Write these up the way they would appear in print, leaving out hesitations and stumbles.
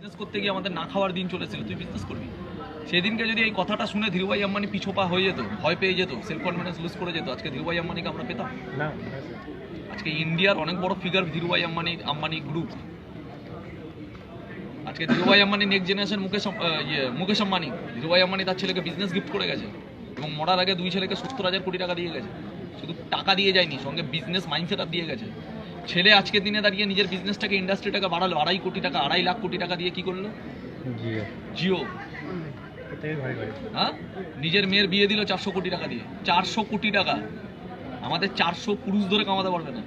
Business করতে গিয়ে আমাদের না খাওয়ার দিন চলেছিল, তুই বিজনেস করবি। সেদিনকে যদি এই কথাটা শুনে ধীরুভাই আম্বানি পিছোপা হয়ে যেত, ভয় পেয়ে যেত, সেলফ কনফিডেন্স লুজ করে যেত, আজকে ধীরুভাই আম্বানিকে আমরা পেতাম না। আজকে ইন্ডিয়ার অনেক বড় ফিগার ধীরুভাই আম্বানি গ্রুপ। আজকে ধীরুভাই আম্বানি নেক্সট জেনারেশন মুকেশ আম্বানি। ধীরুভাই আম্বানি তার ছেলেকে বিজনেস গিফট করে গেছে এবং মরার আগে দুই ছেলেকে 70,000 কোটি টাকা দিয়ে গেছে। শুধু টাকা দিয়ে যায়নি, সঙ্গে বিজনেস মাইন্ডসেট আপ দিয়ে গেছে। ছেলে আজকের দিনে দাঁড়িয়ে নিজের বিজনেসটাকে, ইন্ডাস্ট্রিটাকে বাড়ালো 2.5 কোটি টাকা, 2.5 লাখ কোটি টাকা দিয়ে কি করলো? জিও। হ্যাঁ, নিজের মেয়ের বিয়ে দিল 400 কোটি টাকা দিয়ে। 400 কোটি টাকা আমাদের 400 পুরুষ ধরে কামাতে পারবে না।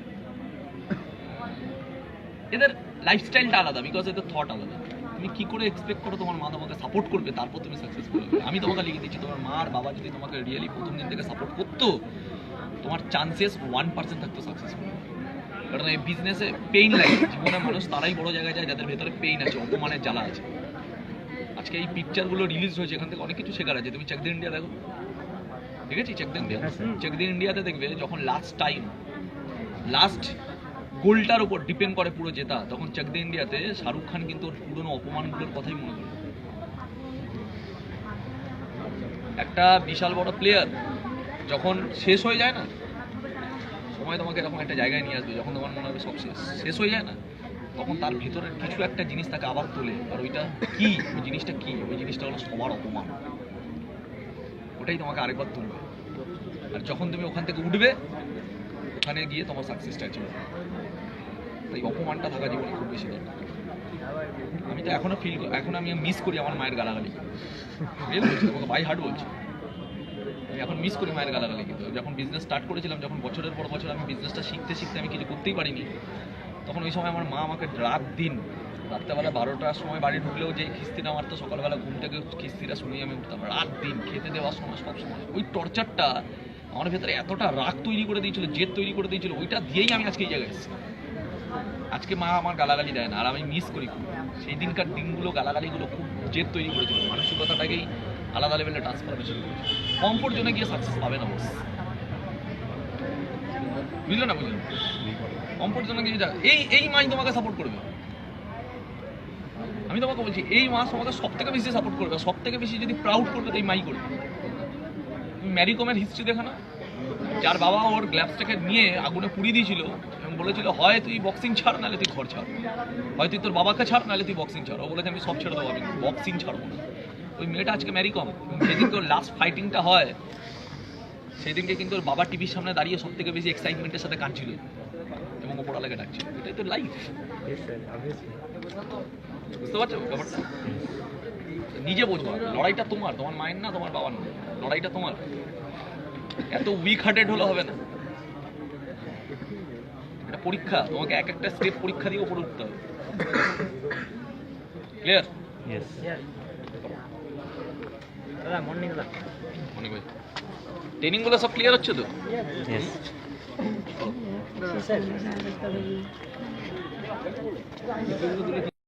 এদের লাইফস্টাইলটা আলাদা, বিকজ এদের থট আলাদা। তুমি কি করে এক্সপেক্ট করো তোমার মা তোমাকে সাপোর্ট করবে, তারপর তুমি সাকসেসফুল হবে? আমি তোমাকে লিখে দিচ্ছি, তোমার মা আর বাবা যদি তোমাকে রিয়েলি প্রথম দিন থেকে সাপোর্ট করতো, তোমার চান্সেস 1% থাকতো সাকসেসফুল। কারণ এই বিজনেসে পেইন লাগে। জীবনে মানুষ তারাই বড় জায়গায় যায় যাদের ভেতরে পেইন আছে, অপমানের জ্বালা আছে। আজকে এই পিকচারগুলো রিলিজ হয়েছে, এখান থেকে অনেক কিছু শেখার আছে। তুমি চেক দ্য ইন্ডিয়া দেখো, ঠিক আছে? Check the India, check the ইন্ডিয়াতে দেখবে যখন লাস্ট গোলটার উপর ডিপেন্ড করে পুরো জেতা, তখন চেক দ্য ইন্ডিয়াতে শাহরুখ খান কিন্তু ওর পুরনো অপমানগুলোর কথাই মনে করে। একটা বিশাল বড় প্লেয়ার যখন শেষ হয়ে যায় না, সময় তোমাকে এরকম একটা জায়গায় নিয়ে আসবে যখন তোমার মনে হবে সব শেষ হয়ে যায় না, তখন তার ভিতরের কিছু একটা জিনিস তাকে আবার তোলে। আর ওইটা কি, ওই জিনিসটা কি? ওই জিনিসটা হলো সবার অপমান। ওটাই তোমাকে আরেকবার তুলবে। আর যখন তুমি ওখান থেকে উঠবে, ওখানে গিয়ে তোমার সাকসেসটা অ্যাচিভ হবে। তাই অপমানটা থাকা জীবনে খুব বেশি দরকার। আমি তো এখন আমি মিস করি আমার মায়ের গালাগালি। বলছি তোমাকে বাই হার্ট বলছি, আমি এখন মিস করি মায়ের গালাগালি। কিন্তু যখন বিজনেস স্টার্ট করেছিলাম, যখন বছরের পর বছর আমি বিজনেসটা শিখতে আমি কিছু করতেই পারিনি, তখন ওই সময় আমার মা আমাকে রাত্রেবেলা 12টার সময় বাড়ি ঢুকলেও যে খিস্তিটা মারতো, সকালবেলা ঘুম থেকে খিস্তিটা শুনিয়ে আমি উঠতাম। রাত দিন খেতে দেওয়ার সময় সব সময় ওই টর্চারটা আমার ভেতরে এতটা রাগ তৈরি করে দিয়েছিল, জেদ তৈরি করে দিয়েছিল, ওইটা দিয়েই আমি আজকে এই জায়গায় এসেছি। আজকে মা আমার গালাগালি দেয় না, আর আমি মিস করি খুব। সেই দিনকার দিনগুলো, গালাগালিগুলো খুব জেদ তৈরি করেছিল, মানসিকতাটাকেই আলাদা লেভেলে ট্রান্সফরমেশন করেছে। কমফোর্ট জোনে গিয়ে সাকসেস পাবে না বস, বুঝলো না? কমফোর্ট জোনে গিয়ে এই মাই তোমাকে সাপোর্ট করবে। আমি তোমাকে বলছি, এই মা তোমাকে সব থেকে বেশি সাপোর্ট করবে, সব থেকে বেশি যদি প্রাউড করবে, এই মাই করবে। তুমি ম্যারি কমের হিস্ট্রি দেখো না, যার বাবা ওর গ্লাভসটাকে নিয়ে আগুনে পুড়িয়ে দিয়েছিল এবং বলেছিল হয় তুই বক্সিং ছাড়, নাহলে তুই ঘর ছাড়, হয় তুই তোর বাবাকে ছাড়, নাহলে তুই বক্সিং ছাড়। ও বলেছে আমি সব ছেড়ে দেবো, আমি বক্সিং ছাড়বো না। ওই মেয়েটা আজকে ম্যারি কম। যেদিন তোর লাস্ট ফাইটিংটা হয়, সেদিনকে কিন্তু ওর বাবা টিভির সামনে দাঁড়িয়ে সব থেকে বেশি এক্সাইটমেন্টের সাথে কাঁদছিল এবং ওপরওয়ালাকে ডাকছিল। এটাই তো লাইফ, বুঝতে পারছো ব্যাপারটা? নিজে বোঝো, লড়াইটা তোমার মায়ের না, তোমার বাবার না, লড়াইটা তোমার। এত উইক হার্টেড হলে হবে না। এটা পরীক্ষা, তোমাকে এক একটা স্টেপ পরীক্ষা দিয়ে উপরে উঠতে হবে। ক্লিয়ার? ট্রেনিং গুলো সব ক্লিয়ার হচ্ছে তো?